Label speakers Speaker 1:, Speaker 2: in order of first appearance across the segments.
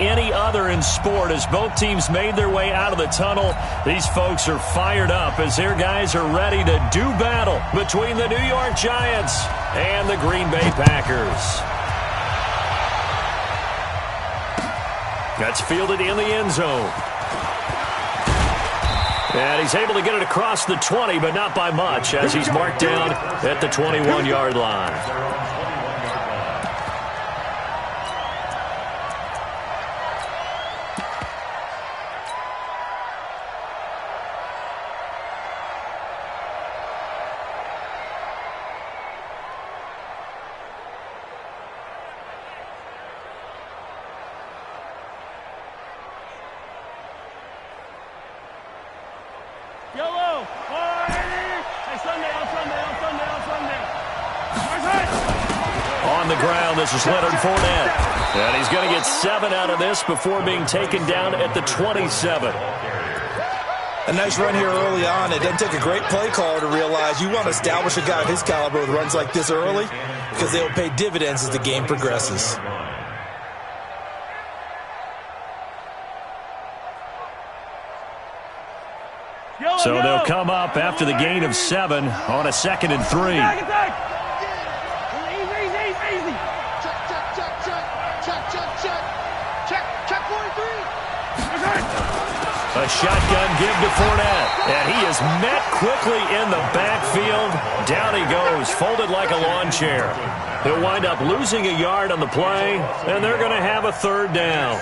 Speaker 1: any other in sport. As both teams made their way out of the tunnel, these folks are fired up as their guys are ready to do battle between the New York Giants and the Green Bay Packers. That's fielded in the end zone. And he's able to get it across the 20, but not by much, as he's marked down at the 21-yard line. On the ground, this is Leonard Fournette. And he's going to get 7 out of this before being taken down at the 27.
Speaker 2: A nice run here early on. It doesn't take a great play caller to realize you want to establish a guy of his caliber with runs like this early because they will pay dividends as the game progresses.
Speaker 1: So they'll come up after the gain of 7 on a 2nd and 3. A shotgun give to Fournette, and he is met quickly in the backfield. Down he goes, folded like a lawn chair. He'll wind up losing a yard on the play, and they're going to have a 3rd down.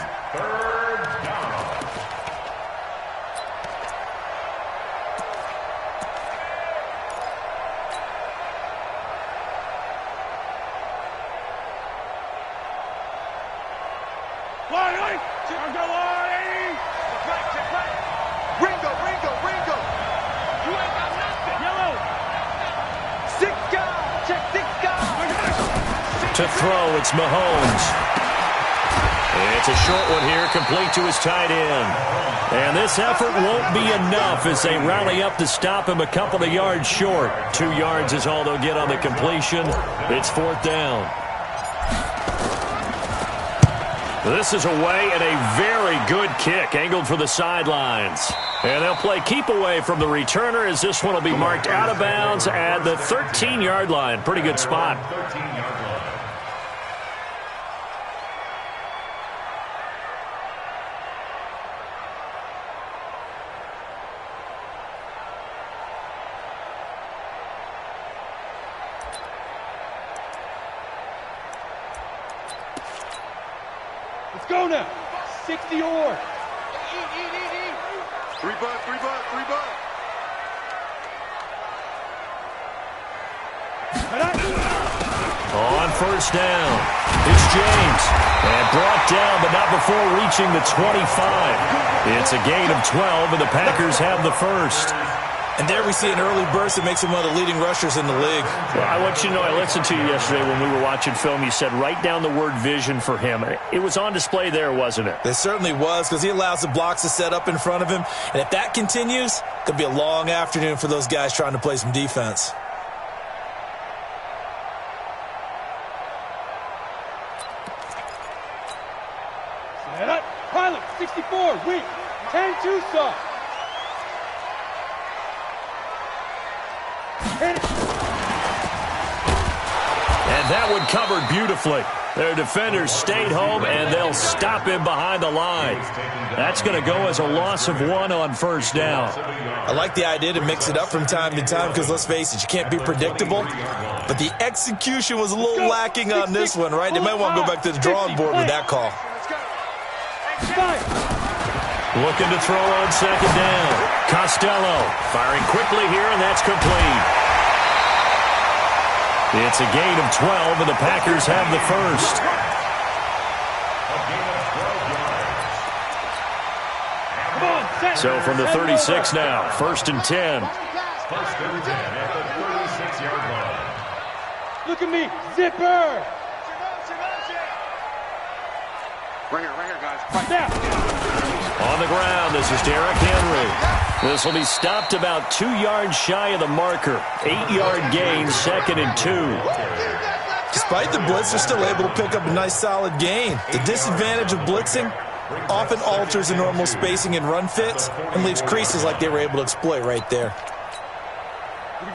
Speaker 1: To throw, it's Mahomes. It's a short one here, complete to his tight end. And this effort won't be enough as they rally up to stop him a couple of yards short. 2 yards is all they'll get on the completion. It's 4th down. This is away and a very good kick, angled for the sidelines. And they'll play keep away from the returner as this one will be marked out of bounds at the 13-yard line. Pretty good spot.
Speaker 3: Let's go now. 60 or. Eat.
Speaker 4: 3 butt.
Speaker 1: On 1st down, it's James. And brought down, but not before reaching the 25. It's a gain of 12, and the Packers have the 1st.
Speaker 2: And there we see an early burst that makes him one of the leading rushers in the league.
Speaker 1: Well, I want you to know, I listened to you yesterday when we were watching film. You said write down the word vision for him. It was on display there, wasn't it?
Speaker 2: It certainly was, because he allows the blocks to set up in front of him. And if that continues, it could be a long afternoon for those guys trying to play some defense.
Speaker 3: Set up. Pilot, 64, weak. 10-2 soft.
Speaker 1: And that one covered beautifully. Their defenders stayed home, and they'll stop him behind the line. That's going to go as a loss of 1 on 1st down.
Speaker 2: I like the idea to mix it up from time to time because, let's face it, you can't be predictable. But the execution was a little lacking on this one, right? They might want to go back to the drawing board with that call.
Speaker 1: Looking to throw on 2nd down. Costello firing quickly here, and that's complete. It's a gain of 12, and the Packers have the 1st. So from the 36 now, 1st and 10.
Speaker 3: Look at me, zipper.
Speaker 4: Right here, guys.
Speaker 1: On the ground, this is Derrick Henry. This will be stopped about 2 yards shy of the marker. 8-yard gain, 2nd and 2.
Speaker 2: Just Despite the blitz, they're still able to pick up a nice solid gain. The disadvantage of blitzing often alters the normal spacing and run fits and leaves creases like they were able to exploit right there.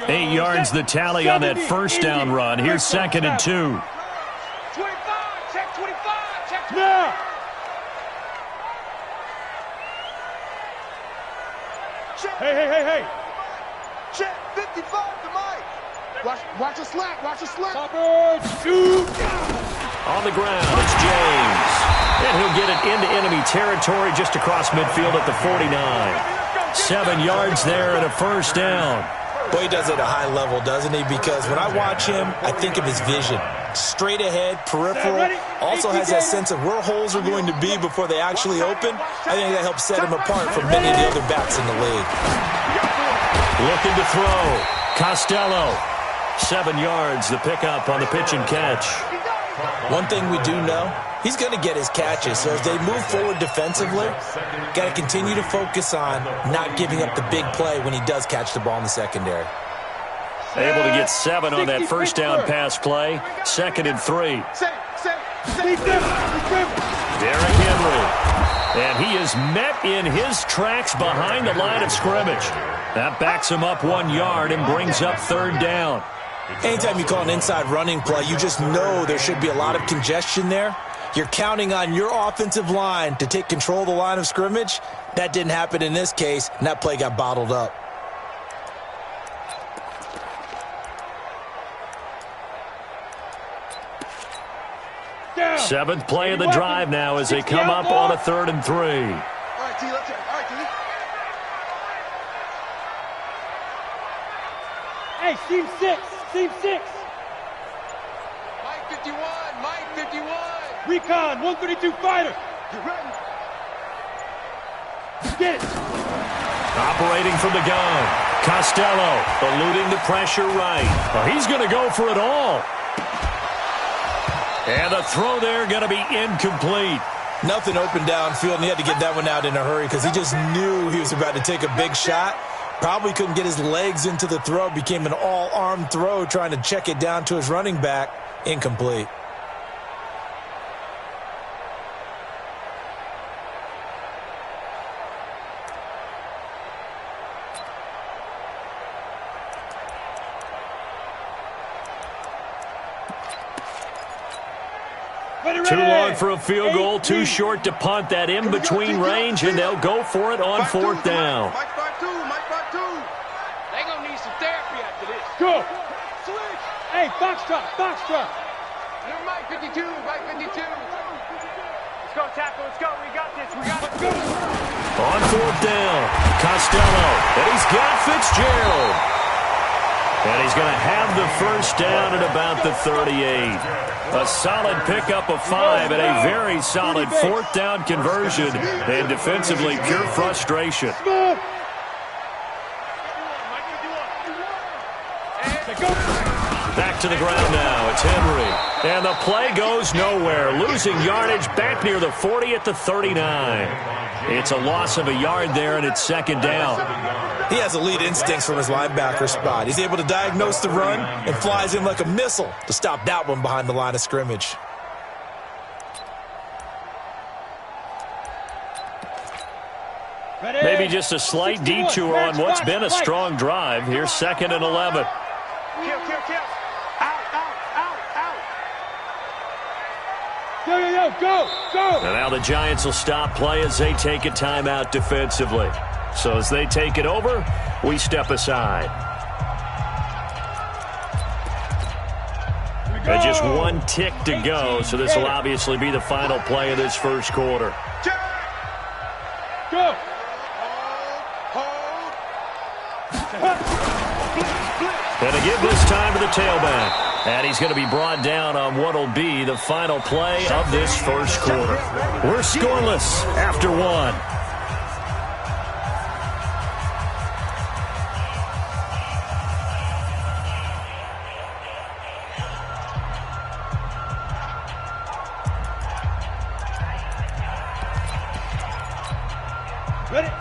Speaker 1: 8 yards the tally on that first down run. Here's 2nd and 2.
Speaker 3: 25, check 25, check 25. Now. Hey.
Speaker 4: Check 55 to Mike. Watch a slack, watch a slack.
Speaker 3: Shoot.
Speaker 1: On the ground, it's James. And he'll get it into enemy territory just across midfield at the 49. 7 yards there and a first down.
Speaker 2: Well, he does it at a high level, doesn't he? Because when I watch him, I think of his vision. Straight ahead, peripheral. Also has that sense of where holes are going to be before they actually open. I think that helps set him apart from many of the other backs in the league.
Speaker 1: Looking to throw. Costello. 7 yards, the pickup on the pitch and catch.
Speaker 2: One thing we do know, he's going to get his catches. So as they move forward defensively, got to continue to focus on not giving up the big play when he does catch the ball in the secondary.
Speaker 1: Able to get 7 on that first down pass play. 2nd and 3. Derrick Henry. And he is met in his tracks behind the line of scrimmage. That backs him up 1 yard and brings up 3rd down.
Speaker 2: Anytime you call an inside running play, you just know there should be a lot of congestion there. You're counting on your offensive line to take control of the line of scrimmage. That didn't happen in this case, and that play got bottled up.
Speaker 3: Down.
Speaker 1: 7th play of the drive now as they come up on a 3rd and 3.
Speaker 4: All right, T, let's go. All right, T.
Speaker 3: Hey, team 6. Team 6.
Speaker 4: Mike 51, Mike 51.
Speaker 3: Recon, 132 fighter.
Speaker 4: Get ready.
Speaker 3: Get it.
Speaker 1: Operating from the gun. Costello eluding the pressure right. Well, he's going to go for it all. And the throw there going to be incomplete.
Speaker 2: Nothing open downfield, and he had to get that one out in a hurry because he just knew he was about to take a big shot. Probably couldn't get his legs into the throw. Became an all-arm throw trying to check it down to his running back. Incomplete.
Speaker 1: Too long for a field goal, too short to punt that in between range, and they'll go for it on 4th down.
Speaker 4: Mike 5-2, Mike 5-2. They gonna need some therapy after this.
Speaker 3: Go. Switch. Hey, Foxtrot.
Speaker 4: You're Mike 52, Mike 52. Let's go, tackle, let's go. We got this,
Speaker 1: On 4th down, Costello, and he's got Fitzgerald. And he's going to have the first down at about the 38. A solid pickup of 5 and a very solid 4th down conversion. And defensively, pure frustration. Back to the ground now. It's Henry. And the play goes nowhere. Losing yardage back near the 40 at the 39. It's a loss of a yard there, and it's 2nd down.
Speaker 2: He has elite instincts from his linebacker spot. He's able to diagnose the run and flies in like a missile to stop that one behind the line of scrimmage.
Speaker 1: Maybe just a slight detour on what's been a strong drive. Here's 2nd and 11.
Speaker 4: Kill. Out.
Speaker 3: Go.
Speaker 1: And now the Giants will stop play as they take a timeout defensively. So as they take it over, we step aside. And just 1 tick to go, so this will obviously be the final play of this first quarter.
Speaker 3: Go.
Speaker 1: And to give this time to the tailback. And he's going to be brought down on what will be the final play of this first quarter. We're scoreless after 1.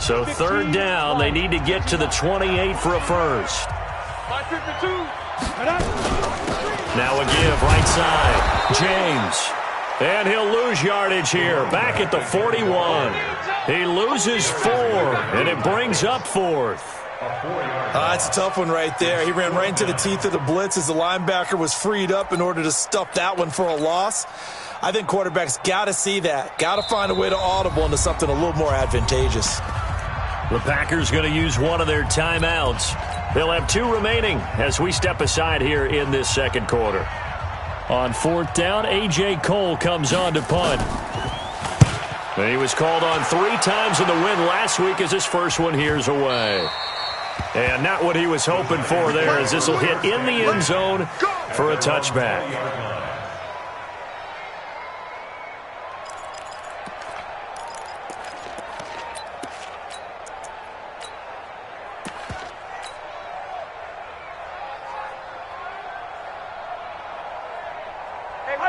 Speaker 1: So 3rd down, they need to get to the 28 for a first.
Speaker 3: 552.
Speaker 1: Now a give right side. James. And he'll lose yardage here. Back at the 41. He loses 4, and it brings up 4th.
Speaker 2: That's a tough one right there. He ran right into the teeth of the blitz as the linebacker was freed up in order to stuff that one for a loss. I think quarterbacks got to see that. Got to find a way to audible into something a little more advantageous.
Speaker 1: The Packers going to use one of their timeouts. They'll have 2 remaining as we step aside here in this second quarter. On 4th down, A.J. Cole comes on to punt. And he was called on 3 times in the win last week as his first one here's away. And not what he was hoping for there, as this will hit in the end zone for a touchback.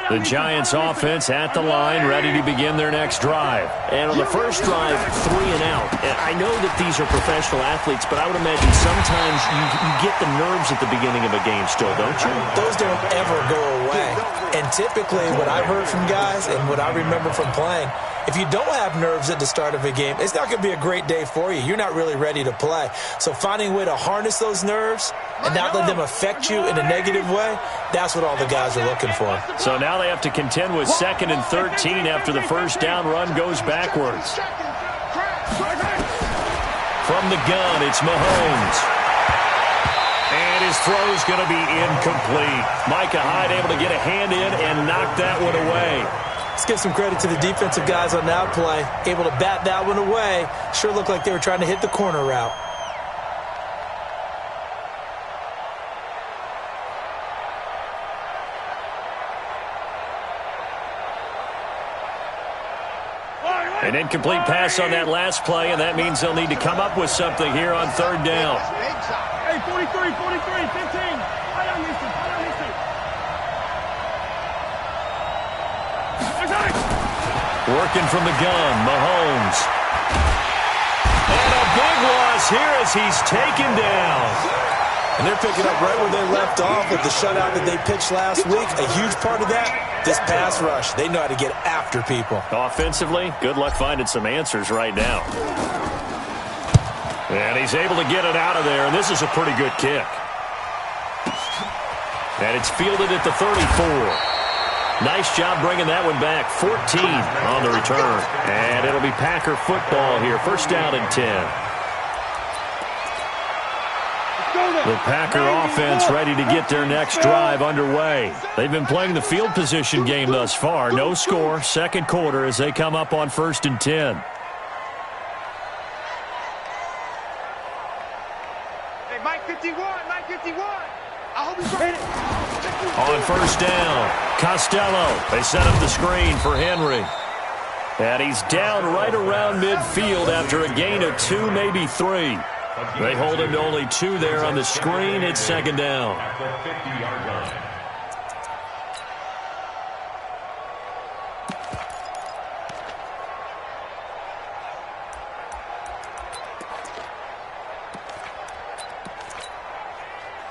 Speaker 1: The Giants offense at the line, ready to begin their next drive.
Speaker 5: And on the first drive, 3 and out. And I know that these are professional athletes, but I would imagine sometimes you get the nerves at the beginning of a game still, don't you?
Speaker 2: Those don't ever go away. And typically what I've heard from guys and what I remember from playing, if you don't have nerves at the start of a game, it's not going to be a great day for you. You're not really ready to play. So finding a way to harness those nerves and not let them affect you in a negative way, that's what all the guys are looking for.
Speaker 1: So now they have to contend with 2nd and 13 after the first down run goes backwards. From the gun, it's Mahomes. And his throw's going to be incomplete. Micah Hyde able to get a hand in and knock that one away.
Speaker 2: Let's give some credit to the defensive guys on that play. Able to bat that one away. Sure looked like they were trying to hit the corner route.
Speaker 1: An incomplete pass on that last play, and that means they'll need to come up with something here on 3rd down.
Speaker 3: Hey, 43, 15. I don't listen.
Speaker 1: Working from the gun, Mahomes. And a big loss here as he's taken down.
Speaker 2: And they're picking up right where they left off with the shutout that they pitched last week. A huge part of that, this pass rush. They know how to get after people.
Speaker 1: Offensively, good luck finding some answers right now. And he's able to get it out of there, and this is a pretty good kick. And it's fielded at the 34. Nice job bringing that one back. 14 on the return. And it'll be Packer football here. First down and 10. The Packer offense ready to get their next drive underway. They've been playing the field position game thus far. No score, second quarter as they come up on 1st and 10.
Speaker 4: Hey, Mike 51. I hope he's ready.
Speaker 1: On 1st down, Costello. They set up the screen for Henry. And he's down right around midfield after a gain of 2, maybe 3. They hold him to only 2 there on the screen. It's 2nd down.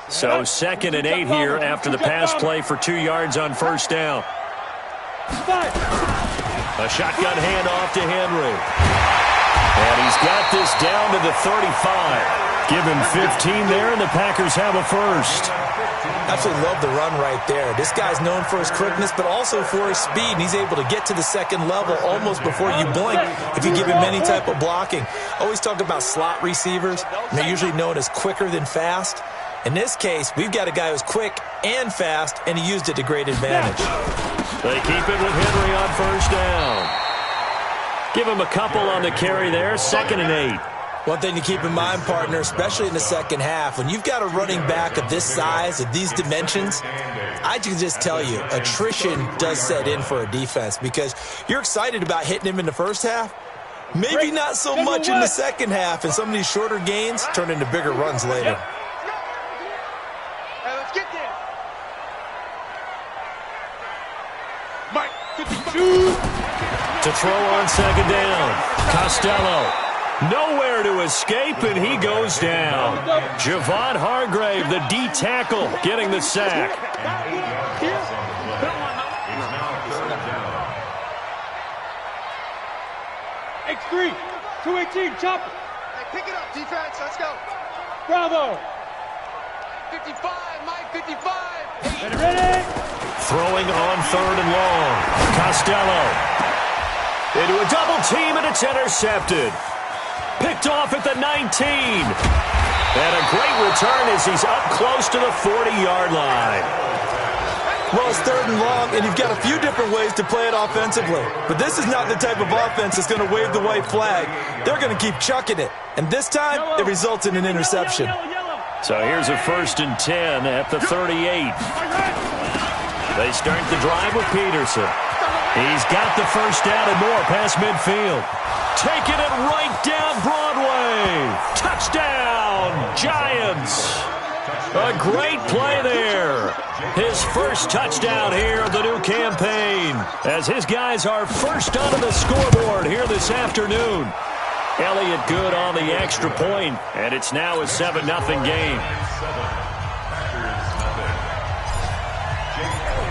Speaker 1: So 2nd and 8 here after the pass play for 2 yards on 1st down. A shotgun handoff to Henry. And he's got this down to the 35. Give him 15 there, and the Packers have a first.
Speaker 2: Absolutely love the run right there. This guy's known for his quickness, but also for his speed. And he's able to get to the second level almost before you blink if you give him any type of blocking. Always talk about slot receivers, and they're usually known as quicker than fast. In this case, we've got a guy who's quick and fast, and he used it to great advantage.
Speaker 1: They keep it with Henry on 1st down. Give him a couple on the carry there, 2nd and 8.
Speaker 2: One thing to keep in mind, partner, especially in the second half, when you've got a running back of this size, of these dimensions, I can just tell you, attrition does set in for a defense because you're excited about hitting him in the first half. Maybe not so much in the second half, and some of these shorter gains turn into bigger runs later.
Speaker 4: Hey, let's get there.
Speaker 3: Mike 52.
Speaker 1: To throw on 2nd down, Costello. Nowhere to escape, and he goes down. Javon Hargrave, the D tackle, getting the sack.
Speaker 3: X3, 218, chopper.
Speaker 4: Hey, pick it up, defense. Let's go.
Speaker 3: Bravo.
Speaker 4: 55, Mike, 55.
Speaker 3: Ready?
Speaker 1: Throwing on 3rd and long. Costello. Into a double team, and it's intercepted. Picked off at the 19. And a great return as he's up close to the 40-yard line.
Speaker 2: Well, it's 3rd and long, and you've got a few different ways to play it offensively. But this is not the type of offense that's going to wave the white flag. They're going to keep chucking it. And this time, it results in an interception.
Speaker 1: So here's a 1st and 10 at the 38. They start the drive with Peterson. He's got the first down and more past midfield. Taking it right down Broadway. Touchdown, Giants. A great play there. His first touchdown here of the new campaign as his guys are first onto the scoreboard here this afternoon. Elliott good on the extra point, and it's now a 7-0 game.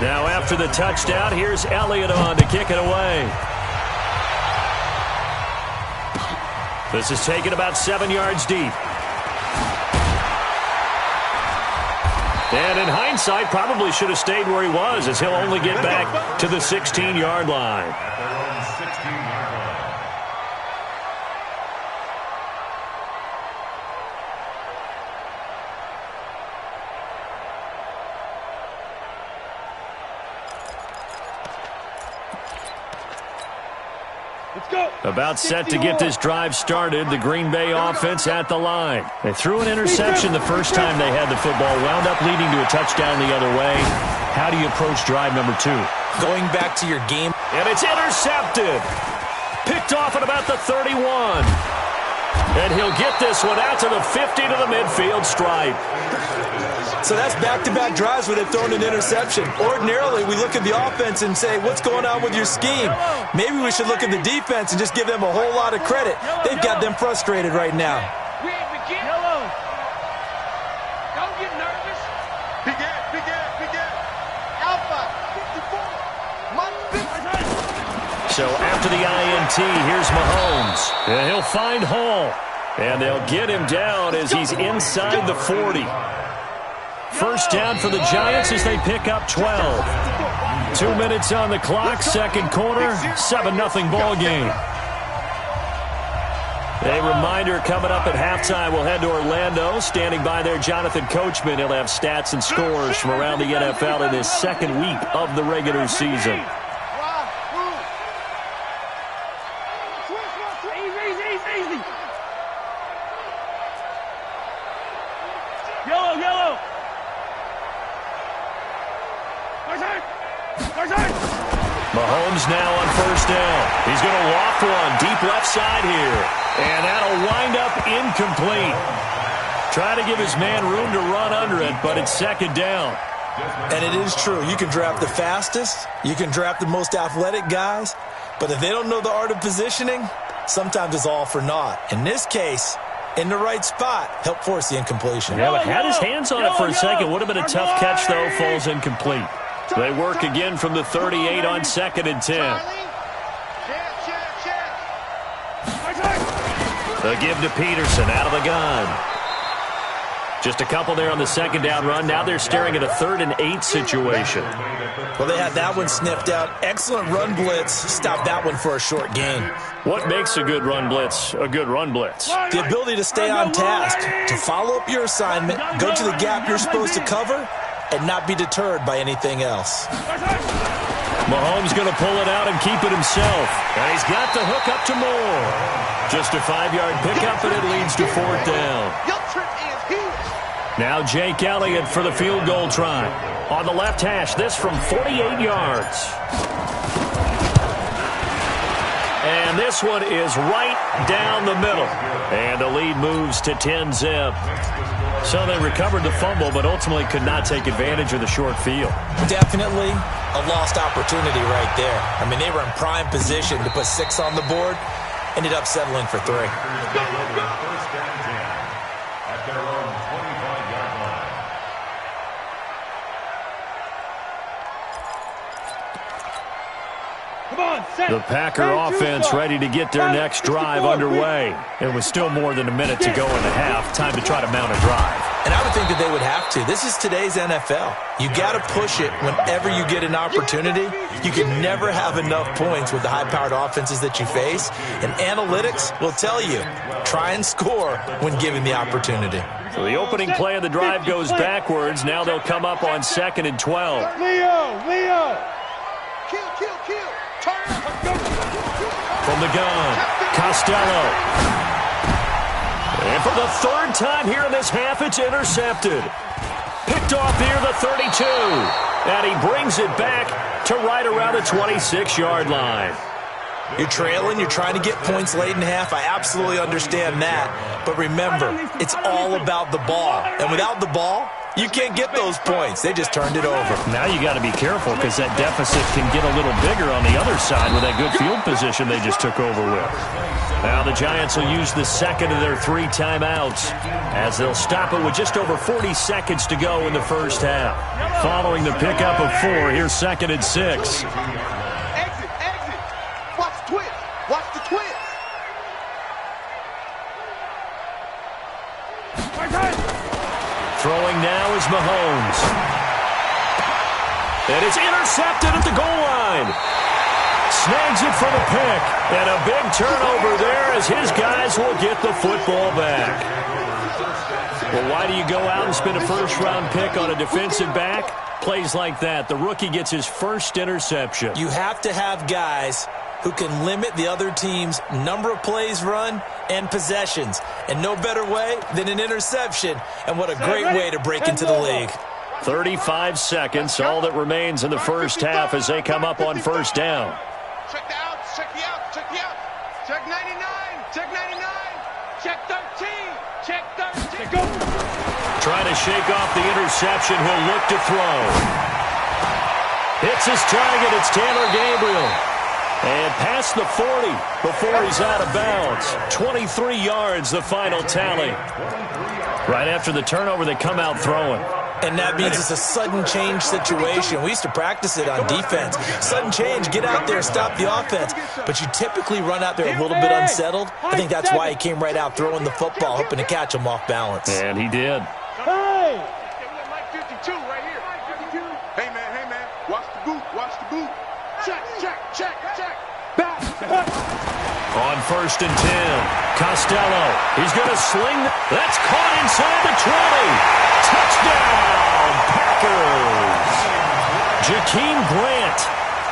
Speaker 1: Now after the touchdown, here's Elliott on to kick it away. This is taken about 7 yards deep. And in hindsight, probably should have stayed where he was, as he'll only get back to the 16-yard line. About set to get this drive started, the Green Bay offense at the line. They threw an interception the first time they had the football, wound up leading to a touchdown the other way. How do you approach drive number 2?
Speaker 2: Going back to your game.
Speaker 1: And it's intercepted. Picked off at about the 31. And he'll get this one out to the 50 to the midfield stripe.
Speaker 2: So that's back-to-back drives where they've thrown an interception. Ordinarily, we look at the offense and say, what's going on with your scheme? Maybe we should look at the defense and just give them a whole lot of credit. They've got them frustrated right now.
Speaker 4: Yellow. Don't get nervous. Begin. Alpha, 54.
Speaker 1: So after the INT, here's Mahomes. And he'll find Hall. And they'll get him down as he's inside the 40. First down for the Giants as they pick up 12. 2 minutes on the clock, second quarter, 7-0 ball game. A reminder coming up at halftime, we'll head to Orlando. Standing by there, Jonathan Coachman. He'll have stats and scores from around the NFL in his second week of the regular season.
Speaker 3: Easy. Yellow.
Speaker 1: Mahomes now on first down. He's going to loft one deep left side here. And that'll wind up incomplete. Try to give his man room to run under it, but it's second down.
Speaker 2: And it is true. You can draft the fastest. You can draft the most athletic guys. But if they don't know the art of positioning, sometimes it's all for naught. In this case, in the right spot, help force the incompletion.
Speaker 1: Yeah, but had his hands on it for a second. Would have been a tough catch, though. Falls incomplete. They work again from the 38 on 2nd and 10. They'll give to Peterson out of the gun. Just a couple there on the second down run. Now they're staring at a 3rd and 8 situation.
Speaker 2: Well, they had that one sniffed out. Excellent run blitz. Stop that one for a short gain.
Speaker 1: What makes a good run blitz a good run blitz?
Speaker 2: The ability to stay on task, to follow up your assignment, go to the gap you're supposed to cover, and not be deterred by anything else.
Speaker 1: Mahomes going to pull it out and keep it himself. And he's got the hook up to Moore. Just a 5-yard pickup, and it leads to 4th down. Now Jake Elliott for the field goal try. On the left hash, this from 48 yards. And this one is right down the middle. And the lead moves to 10-zip. So they recovered the fumble, but ultimately could not take advantage of the short field.
Speaker 2: Definitely a lost opportunity right there. I mean, they were in prime position to put 6 on the board. ended up settling for 3.
Speaker 1: The Packer offense ready to get their next drive underway. It was still more than a minute to go in the half. Time to try to mount a drive.
Speaker 2: And I would think that they would have to. This is today's NFL. You got to push it whenever you get an opportunity. You can never have enough points with the high-powered offenses that you face. And analytics will tell you, try and score when given the opportunity.
Speaker 1: So the opening play of the drive goes backwards. Now they'll come up on 2nd and 12.
Speaker 3: Leo.
Speaker 4: Kill.
Speaker 1: From the gun, Costello. And for the 3rd time here in this half, it's intercepted. Picked off near the 32. And he brings it back to right around the 26-yard line.
Speaker 2: You're trailing. You're trying to get points late in half. I absolutely understand that. But remember, it's all about the ball. And without the ball, you can't get those points. They just turned it over.
Speaker 1: Now you got to be careful because that deficit can get a little bigger on the other side with that good field position they just took over with. Now the Giants will use the second of their 3 timeouts as they'll stop it with just over 40 seconds to go in the first half. Following the pickup of 4, here's 2nd and 6.
Speaker 4: Exit. Watch the twist.
Speaker 1: Throwing now is Mahomes. And it's intercepted at the goal line. Snags it for the pick. And a big turnover there as his guys will get the football back. Well, why do you go out and spend a first-round pick on a defensive back? Plays like that. The rookie gets his first interception.
Speaker 2: You have to have guys who can limit the other team's number of plays run and possessions. And no better way than an interception. And what a great way to break into the league.
Speaker 1: 35 seconds, all that remains in the first half as they come up on first down.
Speaker 4: Check the outs. Check 99. Check 13. Check 13.
Speaker 3: Go.
Speaker 1: Trying to shake off the interception. He'll look to throw. Hits his target. It's Taylor Gabriel. And past the 40 before he's out of bounds. 23 yards, the final tally. Right after the turnover, they come out throwing.
Speaker 2: And that means it's a sudden change situation. We used to practice it on defense. Sudden change, get out there, stop the offense. But you typically run out there a little bit unsettled. I think that's why he came right out throwing the football, hoping to catch him off balance.
Speaker 1: And he did.
Speaker 3: Hey!
Speaker 4: Mike 52 right here. Hey, man. Watch the boot. Check.
Speaker 3: Back.
Speaker 1: On 1st and 10, Costello. He's going to sling. That's caught inside the 20. Touchdown, Packers. Jakeem Grant,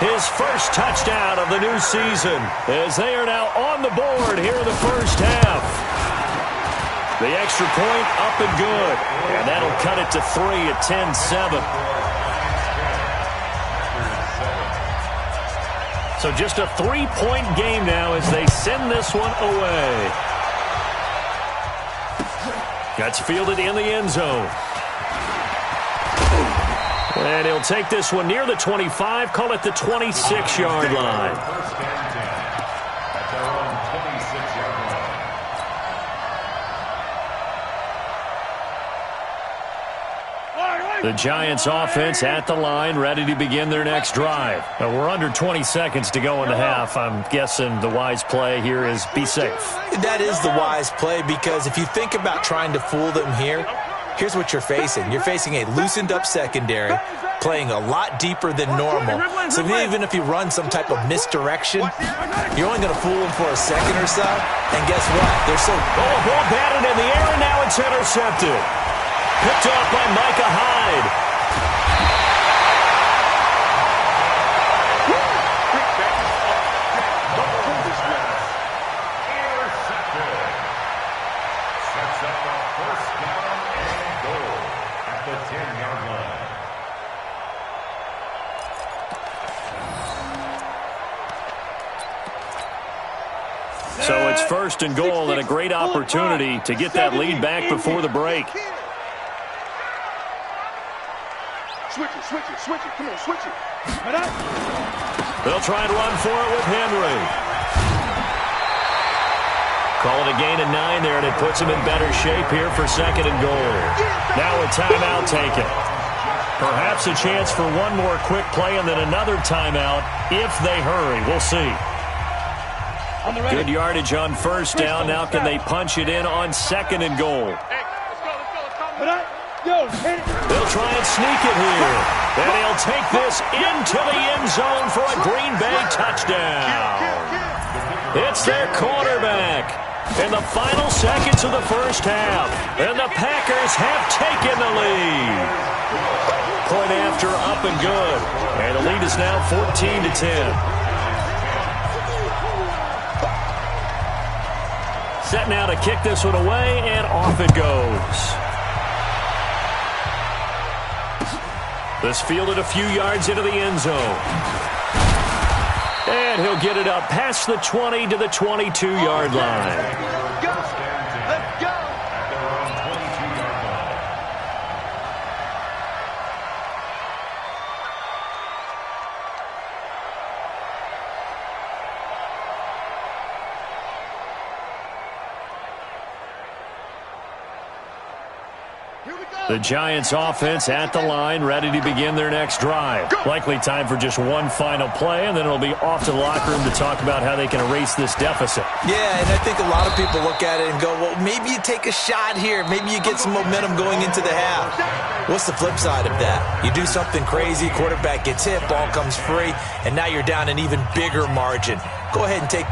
Speaker 1: his first touchdown of the new season, as they are now on the board here in the first half. The extra point up and good, and that'll cut it to 3 at 10-7. So just a 3-point game now as they send this one away. That's fielded in the end zone. And he'll take this one near the 25, call it the 26-yard line. The Giants offense at the line, ready to begin their next drive. We're under 20 seconds to go in the half. I'm guessing the wise play here is be safe.
Speaker 2: That is the wise play, because if you think about trying to fool them here, here's what you're facing. You're facing a loosened up secondary, playing a lot deeper than normal. So even if you run some type of misdirection, you're only going to fool them for a second or so. And guess what? They're so...
Speaker 1: Oh, ball batted in the air, and now it's intercepted. Picked off by Micah Hyde.
Speaker 6: Sets up a first down and goal at the 10-yard line.
Speaker 1: So it's first and goal and a great opportunity to get that lead back before the break.
Speaker 4: Switch it. Come on, switch it.
Speaker 1: They'll try and run for it with Henry. Call it a gain of 9 there, and it puts him in better shape here for 2nd and goal. Now a timeout taken. Perhaps a chance for one more quick play and then another timeout if they hurry. We'll see. Good yardage on 1st down. Now can they punch it in on 2nd and goal? They'll try and sneak it here. And he'll take this into the end zone for a Green Bay touchdown. It's their quarterback in the final seconds of the first half. And the Packers have taken the lead. Point after, up and good. And the lead is now 14-10. Set now to kick this one away, and off it goes. This fielded a few yards into the end zone. And he'll get it up past the 20 to the 22-yard line. The Giants offense at the line, ready to begin their next drive. Likely time for just one final play, and then it'll be off to the locker room to talk about how they can erase this deficit.
Speaker 2: Yeah, and I think a lot of people look at it and go, well, maybe you take a shot here. Maybe you get some momentum going into the half. What's the flip side of that? You do something crazy, quarterback gets hit, ball comes free, and now you're down an even bigger margin. Go ahead and take